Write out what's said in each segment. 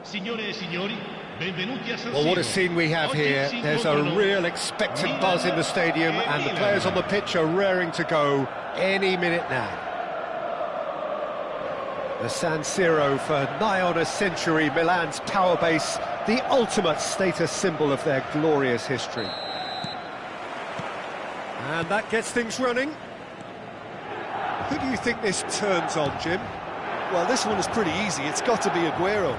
Signore e signori, benvenuti a San Well, what a Siro. scene we have here. There's a real expectant buzz in the stadium, and the players on the pitch are raring to go any minute now. The San Siro, for nigh on a century, Milan's power base, the ultimate status symbol of their glorious history. And that gets things running. Who do you think this turns on, Jim? Well, this one is pretty easy. It's got to be Aguero.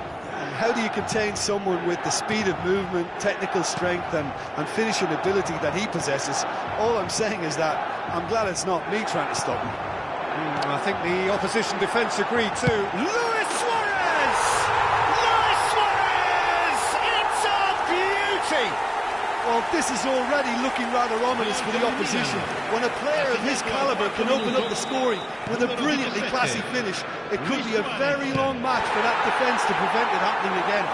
How do you contain someone with the speed of movement, technical strength and finishing ability that he possesses? All I'm saying is that I'm glad it's not me trying to stop him. I think the opposition defence agreed too. Luis Suarez! Luis Suarez! It's a beauty! Well, this is already looking rather ominous for the opposition. When a player of his calibre can open up the scoring with a brilliantly classy finish, it could be a very long match for that defence to prevent it happening again.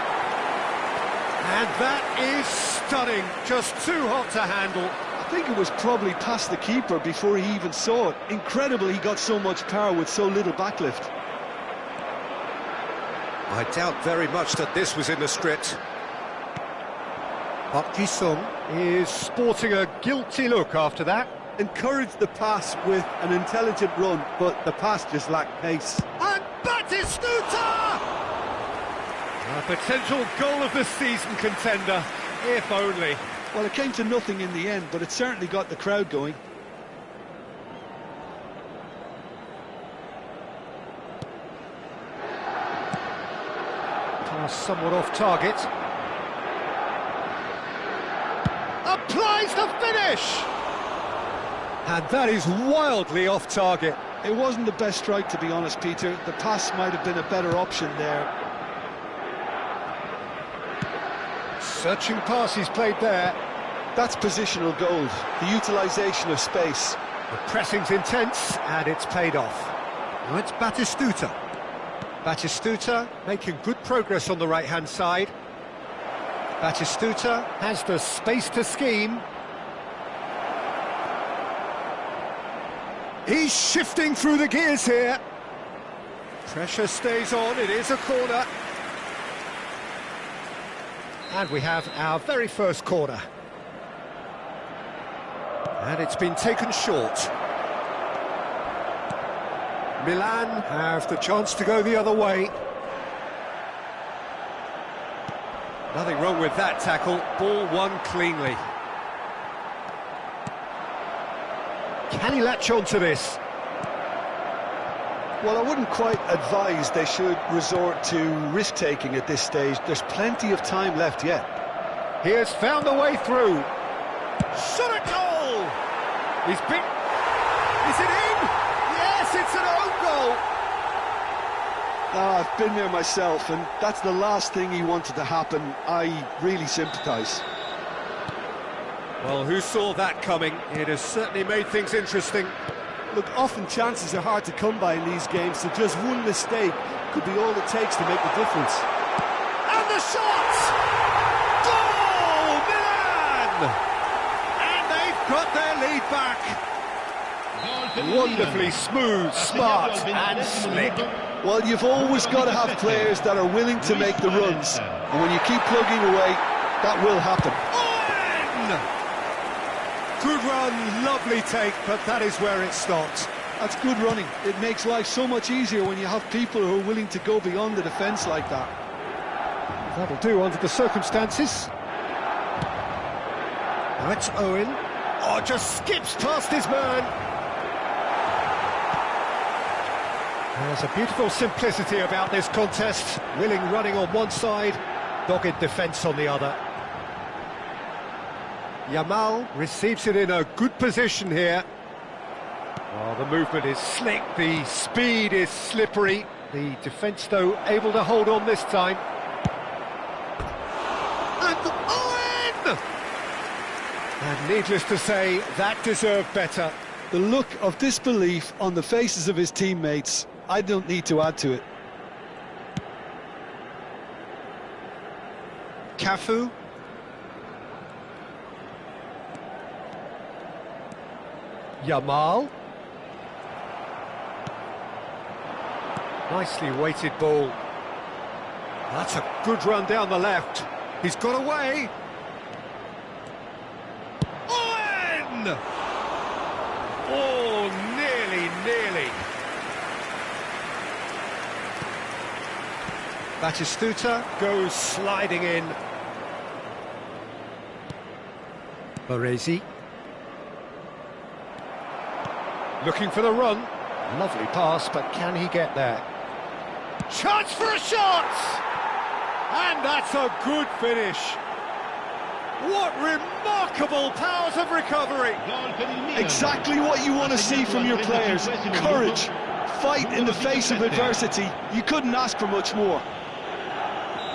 And that is stunning, just too hot to handle. I think it was probably past the keeper before he even saw it. Incredible he got so much power with so little backlift. I doubt very much that this was in the script. Patric-Xd is sporting a guilty look after that. Encouraged the pass with an intelligent run, but the pass just lacked pace. And Batistuta! A potential goal of the season contender, if only. Well, it came to nothing in the end, but it certainly got the crowd going. Pass somewhat off target. Applies the finish! And that is wildly off target. It wasn't the best strike, to be honest, Peter. The pass might have been a better option there. Searching pass he's played there. That's positional gold, the utilisation of space. The pressing's intense, and it's paid off. Now it's Batistuta. Batistuta making good progress on the right-hand side. Batistuta has the space to scheme. He's shifting through the gears here. Pressure stays on, it is a corner. And we have our very first corner. And it's been taken short. Milan have the chance to go the other way. Nothing wrong with that tackle, ball won cleanly. Can he latch on to this? Well, I wouldn't quite advise they should resort to risk-taking at this stage. There's plenty of time left yet. He has found a way through. Shot a goal! He's been... Is it in? Yes, it's an own goal! I've been there myself, and that's the last thing he wanted to happen. I really sympathise. Well, who saw that coming? It has certainly made things interesting. Look, often chances are hard to come by in these games, so just one mistake could be all it takes to make the difference. And the shot! Goal, Milan! And they've got their lead back. Wonderfully smooth, smart and slick. Well, you've always got to have players that are willing to make the runs, and when you keep plugging away, that will happen. Good run, lovely take, but that is where it stopped. That's good running. It makes life so much easier when you have people who are willing to go beyond the defence like that. That'll do under the circumstances. Now it's Owen. Oh, just skips past his man. There's a beautiful simplicity about this contest. Willing running on one side, dogged defence on the other. Yamal receives it in a good position here. Oh, the movement is slick, the speed is slippery. The defence, though, able to hold on this time. And Owen! And needless to say, that deserved better. The look of disbelief on the faces of his teammates, I don't need to add to it. Cafu. Yamal. Nicely weighted ball. That's a good run down the left. He's got away. Owen! Oh, nearly. Patric-Xd goes sliding in. Baresi. Looking for the run. Lovely pass, but can he get there? Chance for a shot! And that's a good finish. What remarkable powers of recovery. Exactly what you want to see from your players. Courage, fight in the face of adversity. You couldn't ask for much more.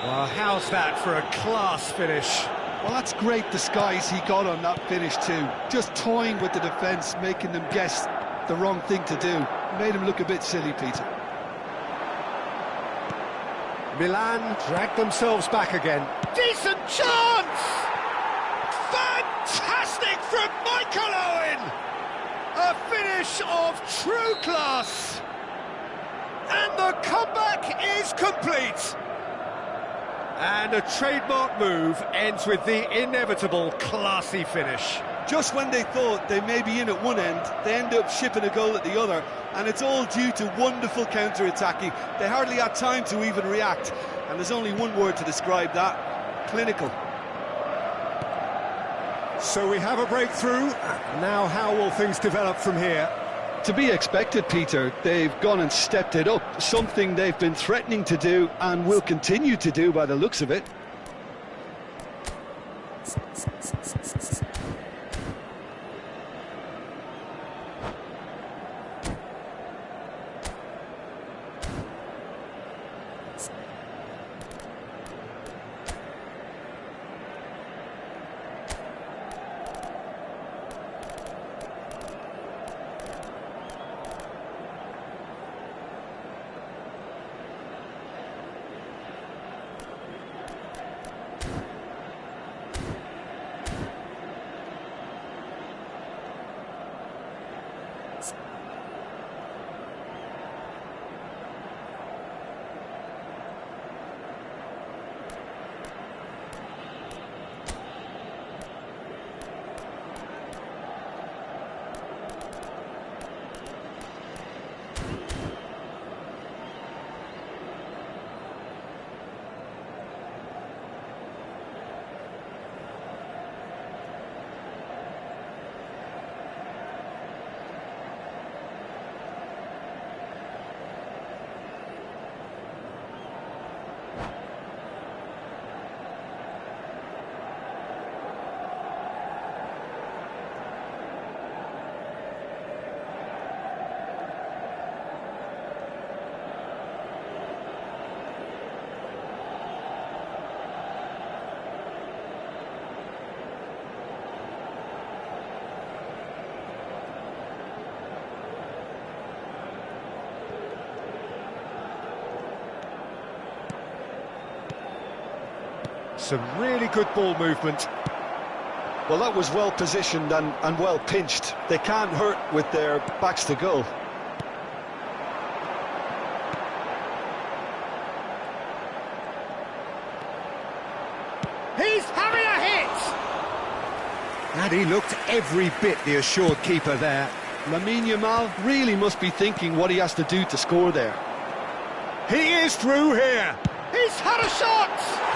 Well, how's that for a class finish? Well, that's great disguise he got on that finish too. Just toying with the defence, making them guess the wrong thing to do. Made him look a bit silly, Peter. Milan dragged themselves back again. Decent chance! Fantastic from Michael Owen! A finish of true class! And the comeback is complete! And a trademark move ends with the inevitable classy finish. Just when they thought they may be in at one end, they end up shipping a goal at the other, and it's all due to wonderful counter-attacking. They hardly had time to even react, and there's only one word to describe that: clinical. So we have a breakthrough. Now how will things develop from here? To be expected, Peter. They've gone and stepped it up, something they've been threatening to do and will continue to do by the looks of it. Some really good ball movement. Well, that was well positioned and well pinched. They can't hurt with their backs to goal. He's having a hit! And he looked every bit the assured keeper there. Lamine Yamal really must be thinking what he has to do to score there. He is through here. He's had a shot!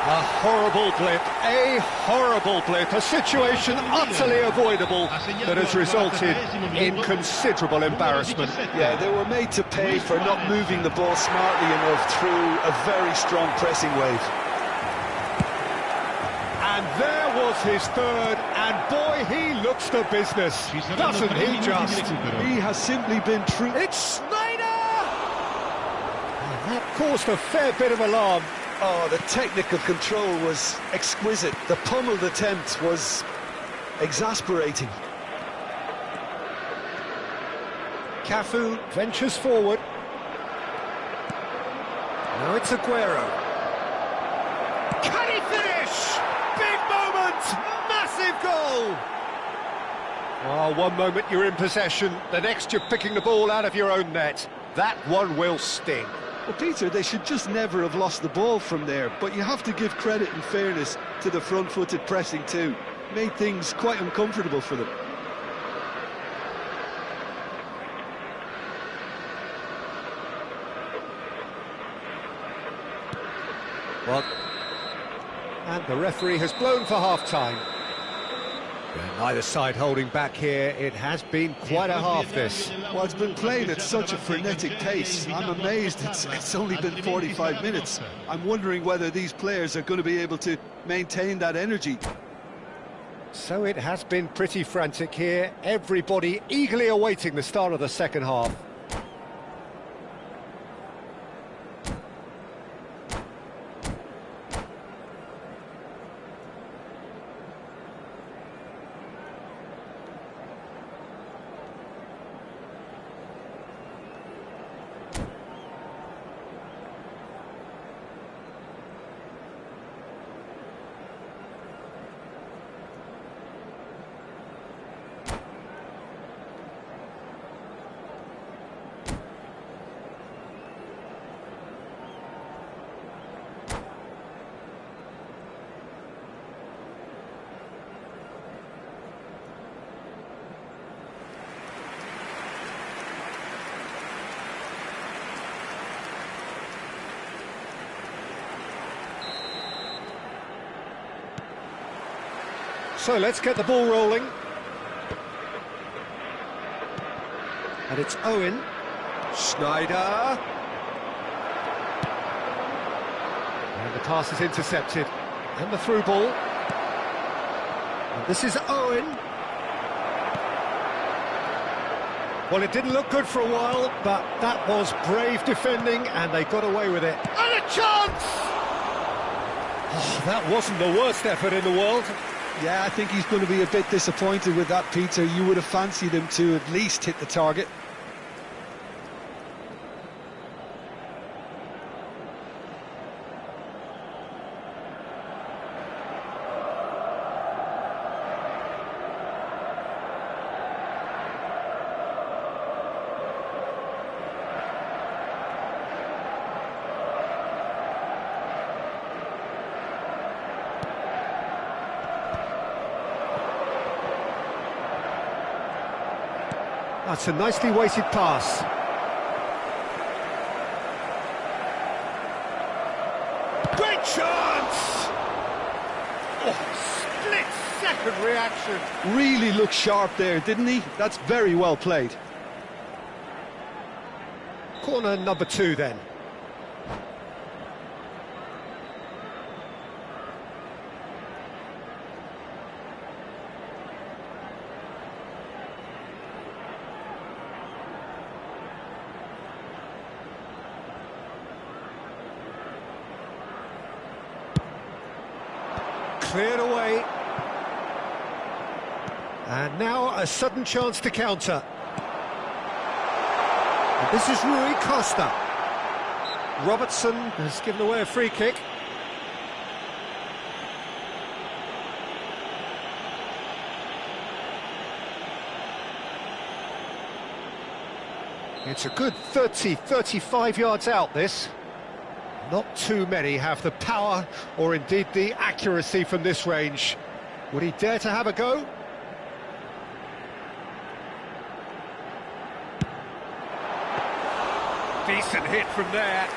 A horrible blip, a situation utterly avoidable that has resulted in considerable embarrassment. Yeah, they were made to pay for not moving the ball smartly enough through a very strong pressing wave. And there was his third, and boy, he looks the business, doesn't he just? He has simply been true. It's Snyder! And that caused a fair bit of alarm. Oh, the technical control was exquisite. The pummeled attempt was exasperating. Cafu ventures forward. Now it's Aguero. Can he finish? Big moment! Massive goal! Oh, one moment you're in possession, the next you're picking the ball out of your own net. That one will sting. Well, Peter, they should just never have lost the ball from there, but you have to give credit and fairness to the front-footed pressing too. Made things quite uncomfortable for them. Well, and the referee has blown for half-time. Neither side holding back here. It has been quite a half, this. Well, it's been played at such a frenetic pace. I'm amazed it's only been 45 minutes. I'm wondering whether these players are going to be able to maintain that energy. So it has been pretty frantic here. Everybody eagerly awaiting the start of the second half. So let's get the ball rolling. And it's Owen. Schneider. And the pass is intercepted. And the through ball. And this is Owen. Well, it didn't look good for a while, but that was brave defending, and they got away with it. And a chance! Oh, that wasn't the worst effort in the world. Yeah, I think he's going to be a bit disappointed with that, Peter. You would have fancied him to at least hit the target. That's a nicely weighted pass. Great chance! Oh, split-second reaction. Really looked sharp there, didn't he? That's very well played. Corner number 2 then. Cleared away. And now a sudden chance to counter. And this is Rui Costa. Robertson has given away a free kick. It's a good 30-35 yards out, this. Not too many have the power or indeed the accuracy from this range. Would he dare to have a go? Decent hit from there.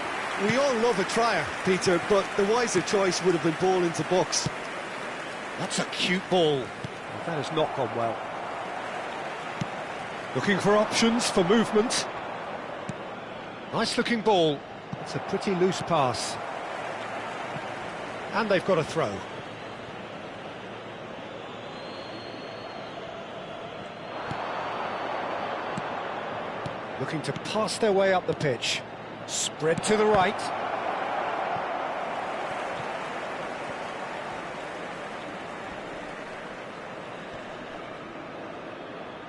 We all love a trier, Peter, but the wiser choice would have been ball into box. That's a cute ball. That has not gone well. Looking for options for movement. Nice looking ball. It's a pretty loose pass. And they've got a throw. Looking to pass their way up the pitch. Spread to the right.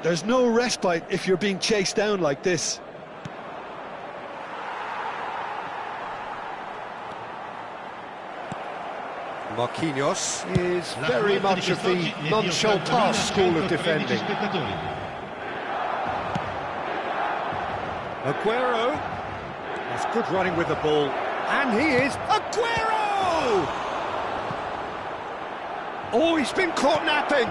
There's no respite if you're being chased down like this. Marquinhos is very much of the non-shell pass school of defending. Aguero. That's good running with the ball. And he is Aguero! Oh, he's been caught napping.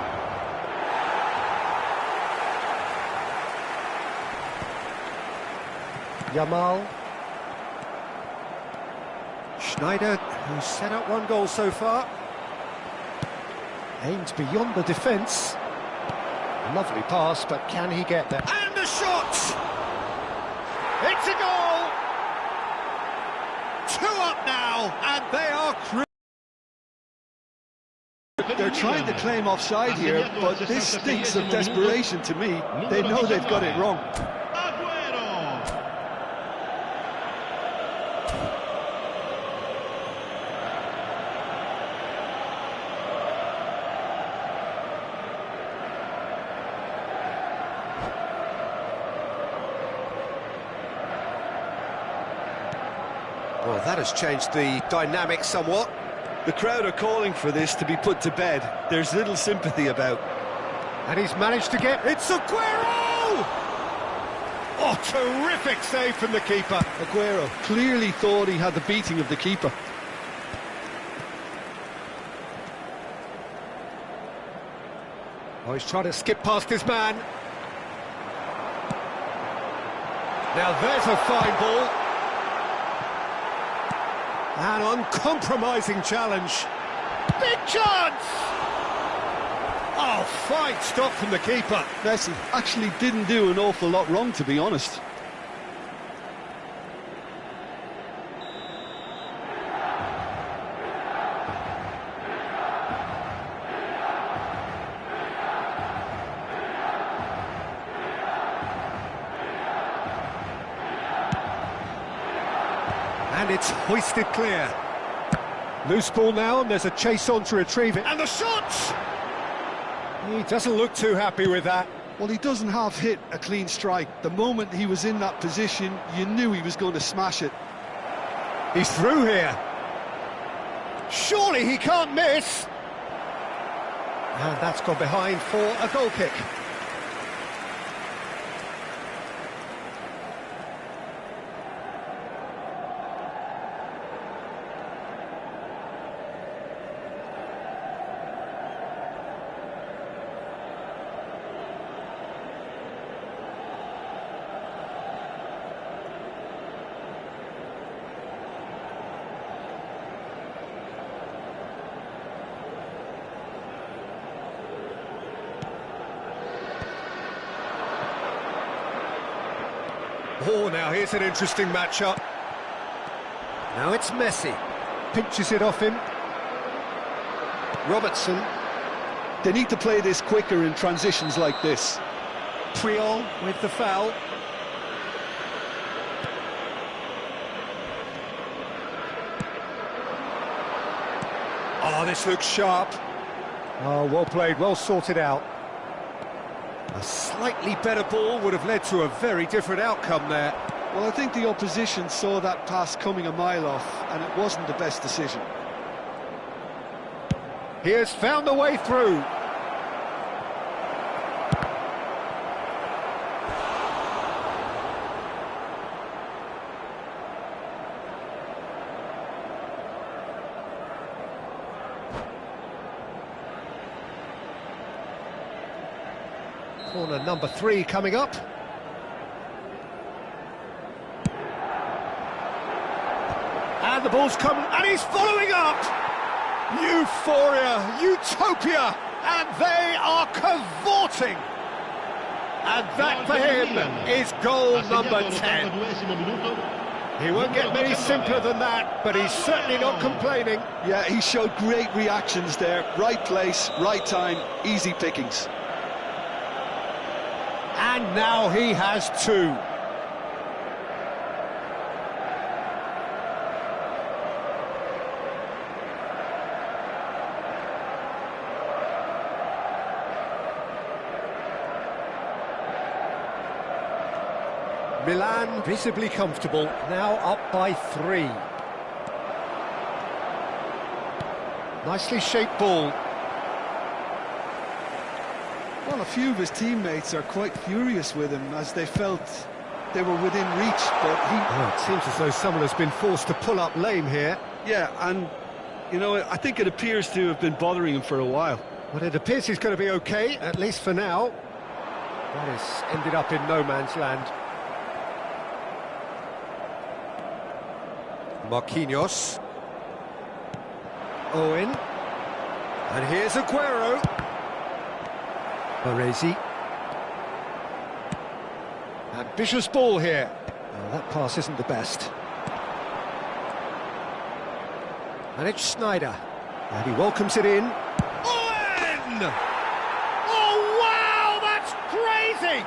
Yamal. Schneider, who's set up one goal so far. Aimed beyond the defence. Lovely pass, but can he get there? And a shot! It's a goal! 2 up now, and they are... They're trying to claim offside here, but this stinks of desperation to me. They know they've got it wrong. Well, that has changed the dynamic somewhat. The crowd are calling for this to be put to bed. There's little sympathy about. And he's managed to get... It's Aguero! Oh, terrific save from the keeper. Aguero clearly thought he had the beating of the keeper. Oh, he's trying to skip past his man. Now there's a fine ball. An uncompromising challenge. Big chance! Oh, fine stop from the keeper. Messi actually didn't do an awful lot wrong, to be honest. And it's hoisted clear. Loose ball now, and there's a chase on to retrieve it. And the shot! He doesn't look too happy with that. Well, he doesn't have hit a clean strike. The moment he was in that position, you knew he was going to smash it. He's through here. Surely he can't miss. And that's gone behind for a goal kick. Oh, now here's an interesting matchup. Now it's Messi. Pinches it off him. Robertson. They need to play this quicker in transitions like this. Triol with the foul. Oh, this looks sharp. Oh, well played, well sorted out. A slightly better ball would have led to a very different outcome there. Well, I think the opposition saw that pass coming a mile off, and it wasn't the best decision. He has found the way through. Corner number 3 coming up. And the ball's come, and he's following up! Euphoria, utopia, and they are cavorting! And that for him is goal number 10. He won't get many simpler than that, but he's certainly not complaining. Yeah, he showed great reactions there. Right place, right time, easy pickings. And now he has 2. Milan visibly comfortable, now up by 3. Nicely shaped ball. Well, a few of his teammates are quite furious with him, as they felt they were within reach, but Oh, it seems as though someone has been forced to pull up lame here. yeah, and, you know, I think it appears to have been bothering him for a while. But it appears he's going to be okay, at least for now. That has ended up in no man's land. Marquinhos. Owen. And here's Aguero. Baresi. Ambitious ball here. Oh, that pass isn't the best. And it's Schneider. And he welcomes it in. Owen! Oh, wow, that's crazy!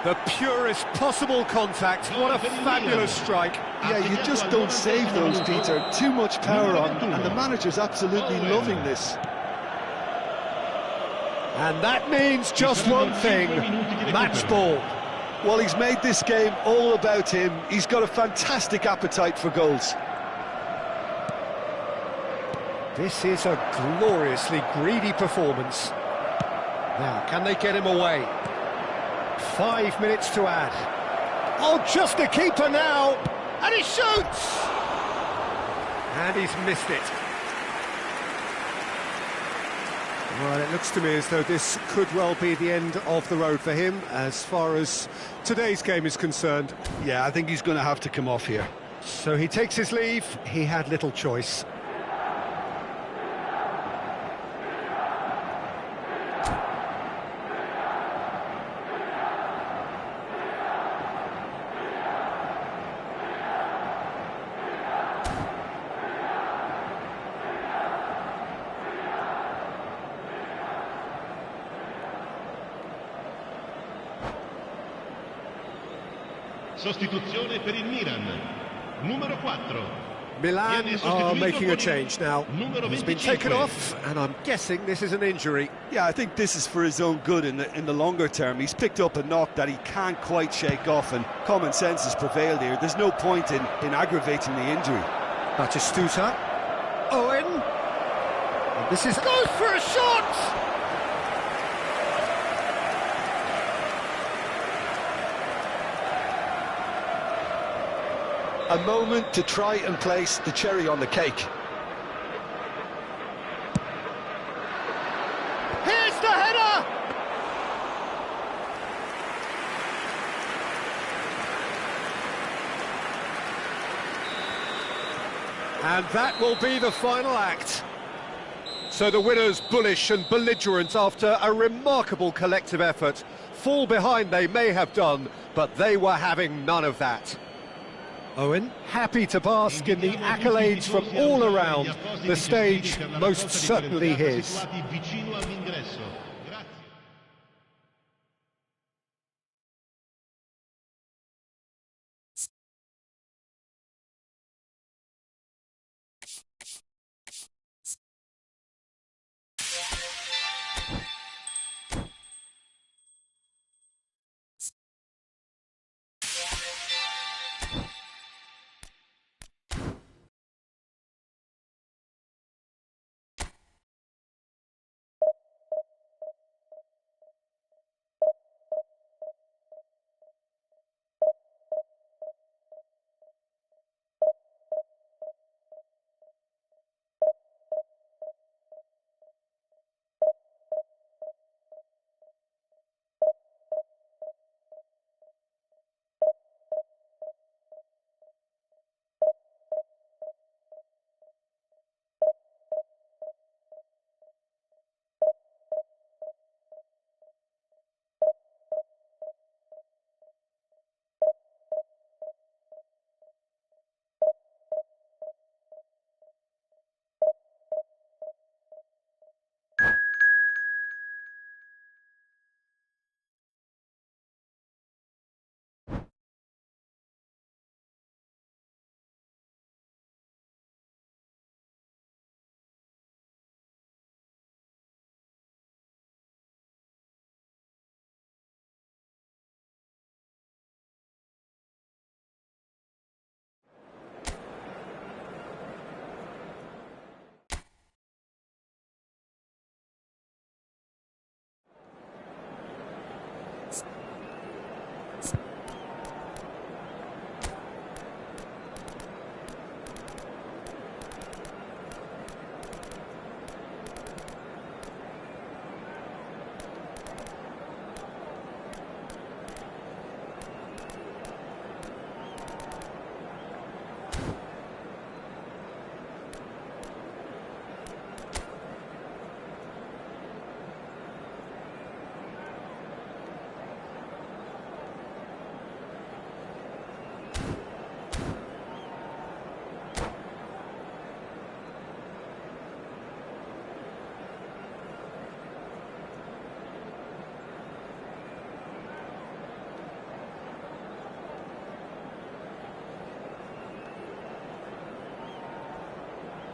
The purest possible contact. What a fabulous strike. Yeah, you just don't save those, Peter. Too much power on, and the manager's absolutely loving this. And that means just one thing, match ball. Well, he's made this game all about him. He's got a fantastic appetite for goals. This is a gloriously greedy performance. Now, can they get him away? 5 minutes to add. Oh, just a keeper now! And he shoots! And he's missed it. Well, it looks to me as though this could well be the end of the road for him as far as today's game is concerned. Yeah, I think he's going to have to come off here. So he takes his leave. He had little choice. Sostituzione per il Milan. Numero 4. Milan are making a change now. He's been taken 25. off, and I'm guessing this is an injury. Yeah, I think this is for his own good in the longer term. He's picked up a knock that he can't quite shake off, and common sense has prevailed here. There's no point in aggravating the injury. Batistuta. Owen. And this is... goes for a shot! A moment to try and place the cherry on the cake. Here's the header! And that will be the final act. So the winners, bullish and belligerent after a remarkable collective effort. Fall behind they may have done, but they were having none of that. Owen, happy to bask in the accolades from all around. The stage most certainly his.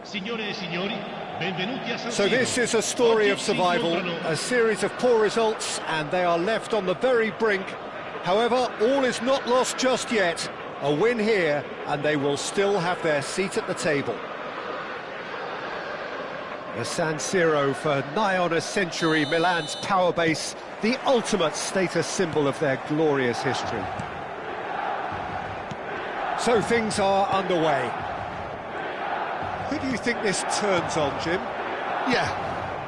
Signore e signori, benvenuti a San So Siro. this is a story of Oggi si survival, incontrano a series of poor results, and they are left on the very brink. However, all is not lost just yet. A win here, and they will still have their seat at the table. The San Siro, for nigh on a century, Milan's power base, the ultimate status symbol of their glorious history. So things are underway. Who do you think this turns on, Jim? Yeah,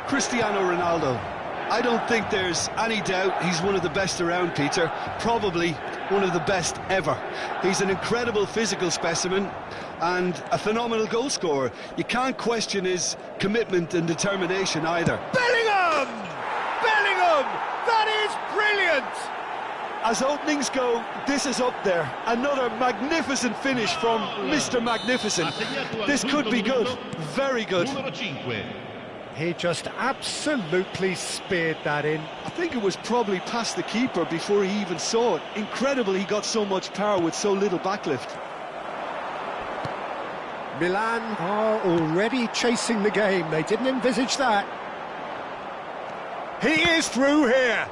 Cristiano Ronaldo. I don't think there's any doubt he's one of the best around, Peter. Probably one of the best ever. He's an incredible physical specimen and a phenomenal goal scorer. You can't question his commitment and determination either. Bellingham! Bellingham! That is brilliant! As openings go, this is up there. Another magnificent finish from Mr. Magnificent. This could be good, very good. Numero 5. He just absolutely speared that in. I think it was probably past the keeper before he even saw it. Incredible he got so much power with so little backlift. Milan are already chasing the game. They didn't envisage that. He is through here.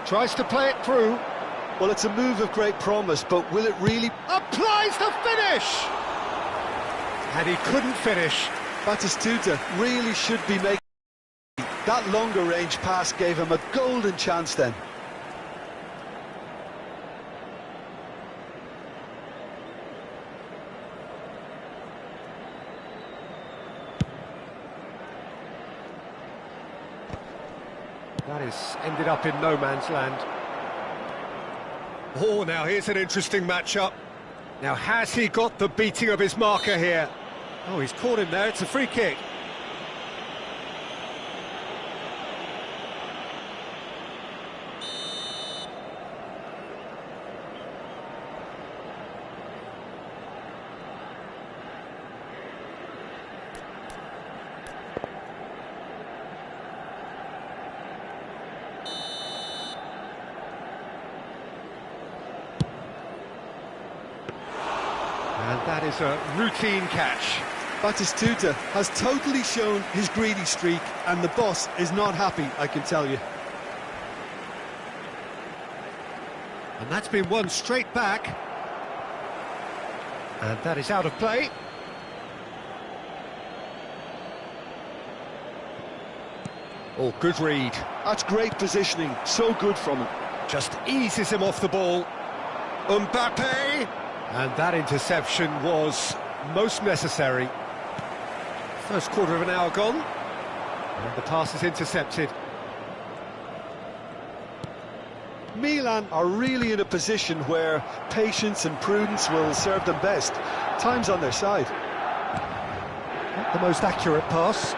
Tries to play it through. Well, it's a move of great promise, but will it really... Applies the finish! And he couldn't finish. Patric-Xd really should be making... That longer range pass gave him a golden chance then. That has ended up in no man's land. Oh, now here's an interesting matchup. Now, has he got the beating of his marker here? Oh, he's caught him there, it's a free kick. And that is a routine catch. Patric-Xd has totally shown his greedy streak, and the boss is not happy, I can tell you. And that's been won straight back. And that is out of play. Oh, good read. That's great positioning, so good from him. Just eases him off the ball. Mbappe! And that interception was most necessary. First quarter of an hour gone. And the pass is intercepted. Milan are really in a position where patience and prudence will serve them best. Time's on their side. Not the most accurate pass.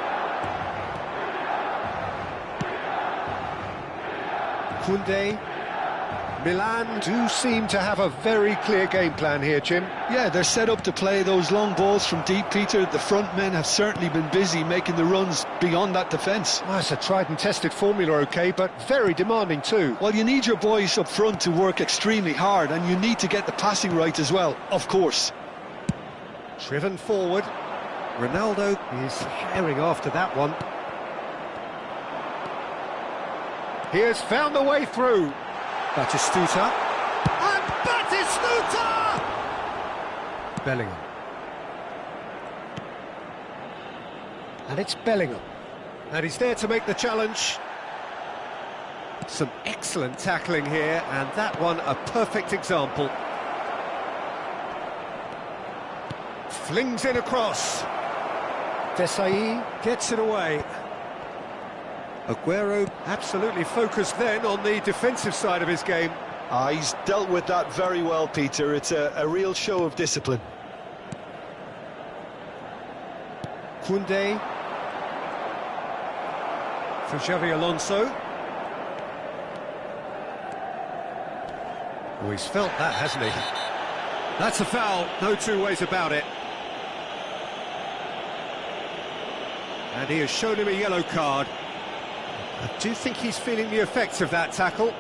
Koundé. Milan do seem to have a very clear game plan here, Jim. Yeah, they're set up to play those long balls from deep, Peter. The front men have certainly been busy making the runs beyond that defence. Well, it's a tried and tested formula, OK, but very demanding too. Well, you need your boys up front to work extremely hard, and you need to get the passing right as well, of course. Driven forward. Ronaldo is herring after that one. He has found the way through. Batistuta. And Batistuta! Bellingham. And it's Bellingham. And he's there to make the challenge. Some excellent tackling here, and that one a perfect example. Flings in across. Desai gets it away. Aguero absolutely focused then on the defensive side of his game. He's dealt with that very well, Peter. It's a real show of discipline. Koundé. For Xavi Alonso. Oh, he's felt that, hasn't he? That's a foul, no two ways about it. And he has shown him a yellow card. I do think he's feeling the effects of that tackle.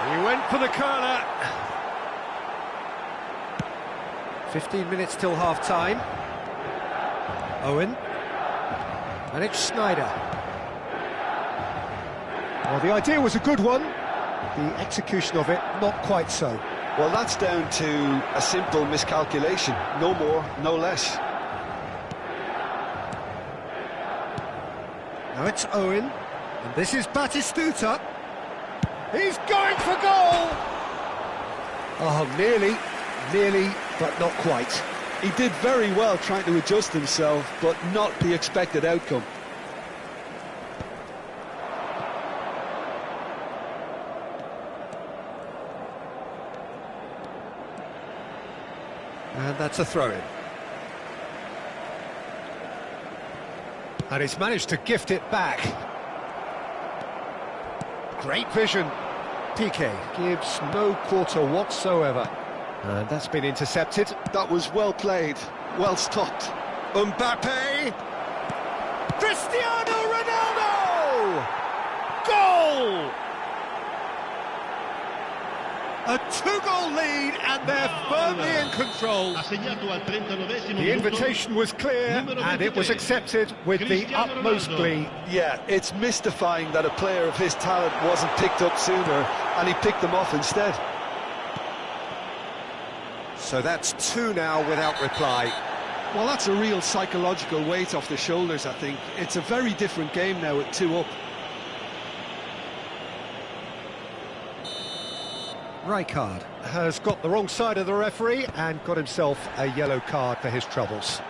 He went for the corner. 15 minutes till half-time. Owen. And it's Schneider. Well, the idea was a good one. The execution of it, not quite so. Well, that's down to a simple miscalculation. No more, no less. Now it's Owen. And this is Patric-Xd. He's going for goal! Oh, nearly, but not quite. He did very well trying to adjust himself, but not the expected outcome. And that's a throw-in. And he's managed to gift it back. Great vision. Piqué gives no quarter whatsoever. And that's been intercepted. That was well played, well stopped. Mbappe! Cristiano Ronaldo! Goal! A two-goal lead, and they're firmly in control. The invitation was clear, and it was accepted with the utmost glee. Yeah, it's mystifying that a player of his talent wasn't picked up sooner, and he picked them off instead. So that's two now without reply. Well, that's a real psychological weight off the shoulders, I think. It's a very different game now with two up. Rijkaard has got the wrong side of the referee and got himself a yellow card for his troubles.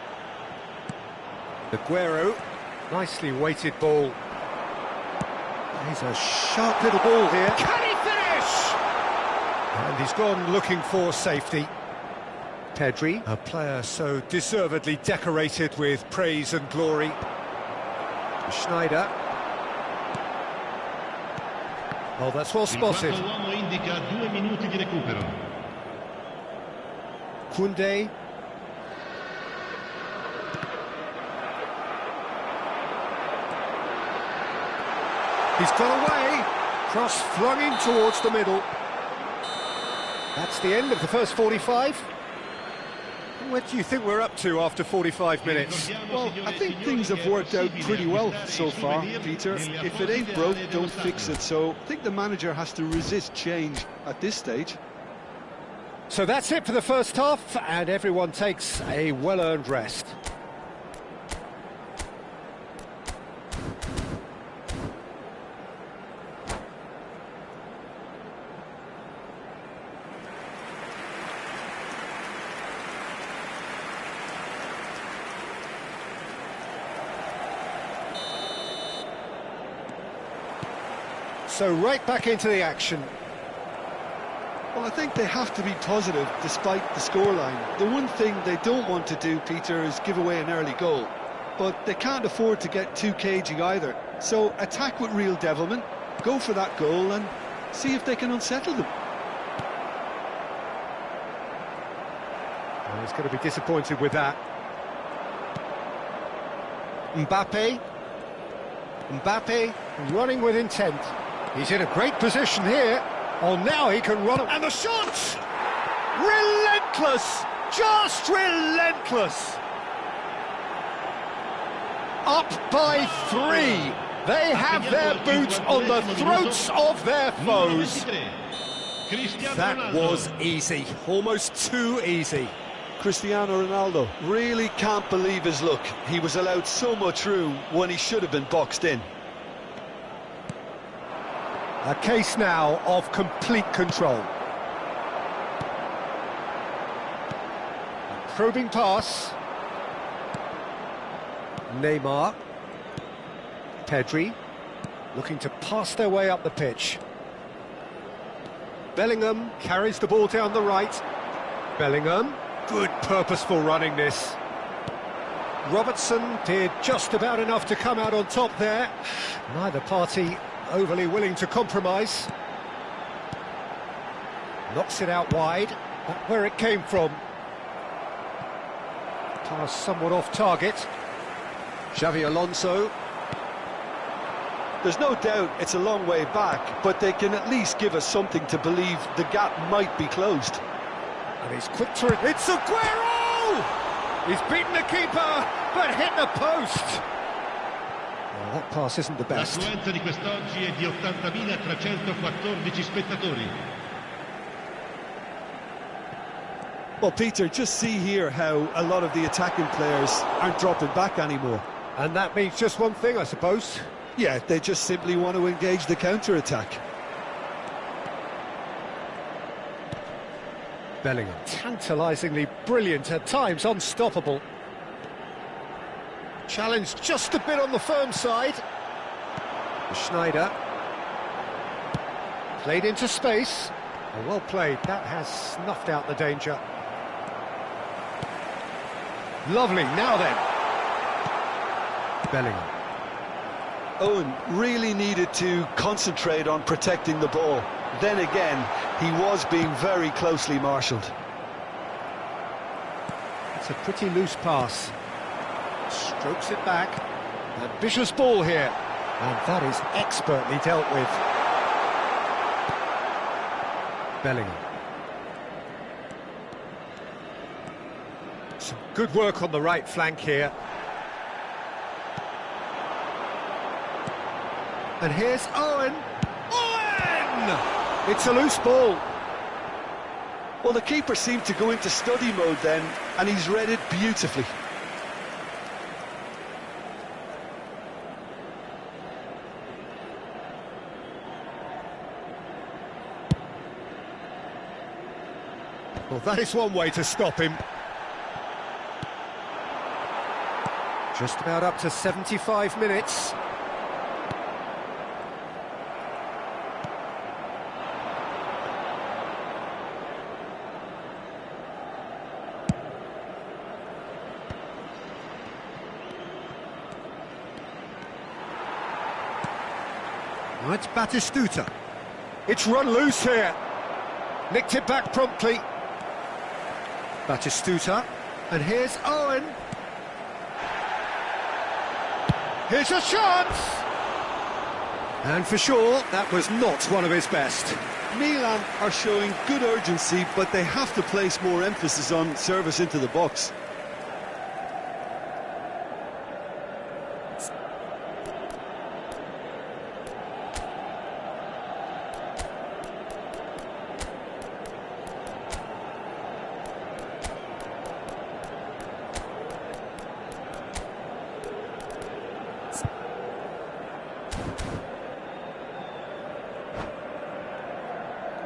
Aguero, nicely weighted ball. He's a sharp little ball here. Can he finish? And he's gone looking for safety. Pedri, a player so deservedly decorated with praise and glory. Schneider. Oh, that's well spotted. Koundé. He's gone away. Cross flung in towards the middle. That's the end of the first 45. What do you think we're up to after 45 minutes? Well, I think things have worked out pretty well so far, Peter. If it ain't broke, don't fix it. So I think the manager has to resist change at this stage. So that's it for the first half, and everyone takes a well-earned rest. So right back into the action. Well, I think they have to be positive despite the scoreline. The one thing they don't want to do, Peter, is give away an early goal. But they can't afford to get too cagey either. So attack with real devilment, go for that goal and see if they can unsettle them. Well, he's going to be disappointed with that. Mbappe running with intent. He's in a great position here. Oh, now he can run. And the shot! Relentless! Just relentless! Up by 3. They have their boots on the throats of their foes. That was easy. Almost too easy. Cristiano Ronaldo really can't believe his luck. He was allowed so much room when he should have been boxed in. A case now of complete control. A probing pass. Neymar. Pedri. Looking to pass their way up the pitch. Bellingham carries the ball down the right. Bellingham. Good purposeful running this. Robertson did just about enough to come out on top there. Neither party overly willing to compromise. Knocks it out wide. Back where it came from. Pass somewhat off target. Xavi Alonso. There's no doubt it's a long way back, but they can at least give us something to believe the gap might be closed. And he's quick to it. It's Aguero! He's beaten the keeper, but hit the post. Well, that pass isn't the best. L'affluenza di quest'oggi è di 80.314 spettatori. Well, Peter, just see here how a lot of the attacking players aren't dropping back anymore. And that means just one thing, I suppose. Yeah, they just simply want to engage the counter-attack. Bellingham, tantalisingly brilliant, at times unstoppable. Challenge just a bit on the firm side. Schneider. Played into space. Oh, well played, that has snuffed out the danger. Lovely, now then. Bellingham. Owen really needed to concentrate on protecting the ball. Then again, he was being very closely marshalled. It's a pretty loose pass. Strokes it back. Ambitious ball here. And that is expertly dealt with. Bellingham. Some good work on the right flank here. And here's Owen. Owen! It's a loose ball. Well, the keeper seemed to go into study mode then, and he's read it beautifully. Well, that is one way to stop him. Just about up to 75 minutes. Now it's Batistuta. It's run loose here. Nicked it back promptly. Batistuta. And here's Owen. Here's a chance! And for sure, that was not one of his best. Milan are showing good urgency, but they have to place more emphasis on service into the box.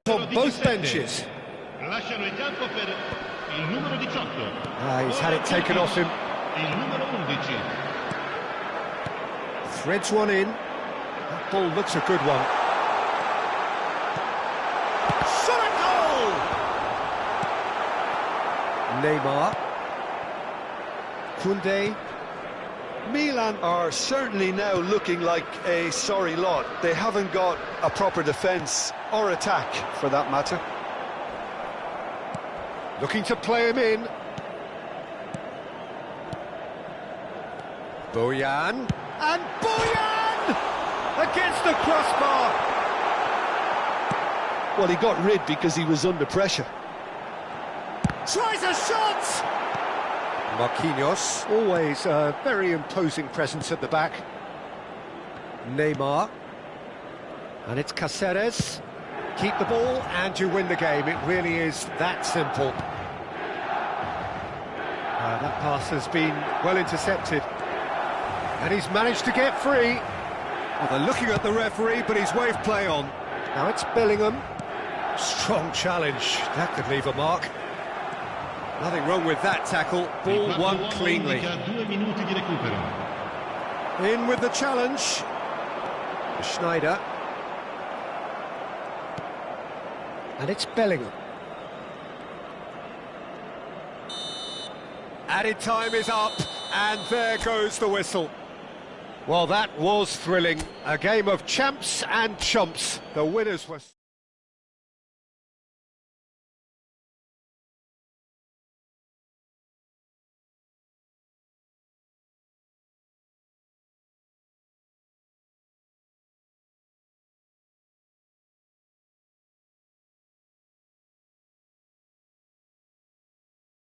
On both benches. Lasciano il campo per il numero 18. He's had it taken off him. Il numero 11. Threads one in. That ball looks a good one. Shot and goal! Neymar. Koundé. Milan are certainly now looking like a sorry lot. They haven't got a proper defence or attack, for that matter. Looking to play him in. Bojan. And Bojan! Against the crossbar! Well, he got rid because he was under pressure. Tries a shot! Marquinhos, always a very imposing presence at the back. Neymar. And it's Cáceres. Keep the ball and you win the game. It really is that simple. That pass has been well intercepted. And he's managed to get free. Well, they're looking at the referee, but he's waved play on. Now it's Bellingham. Strong challenge. That could leave a mark. Nothing wrong with that tackle. Ball won cleanly. 2 minuti di recupero. In with the challenge. Schneider. And it's Bellingham. Added time is up, and there goes the whistle. Well, that was thrilling. A game of champs and chumps. The winners were...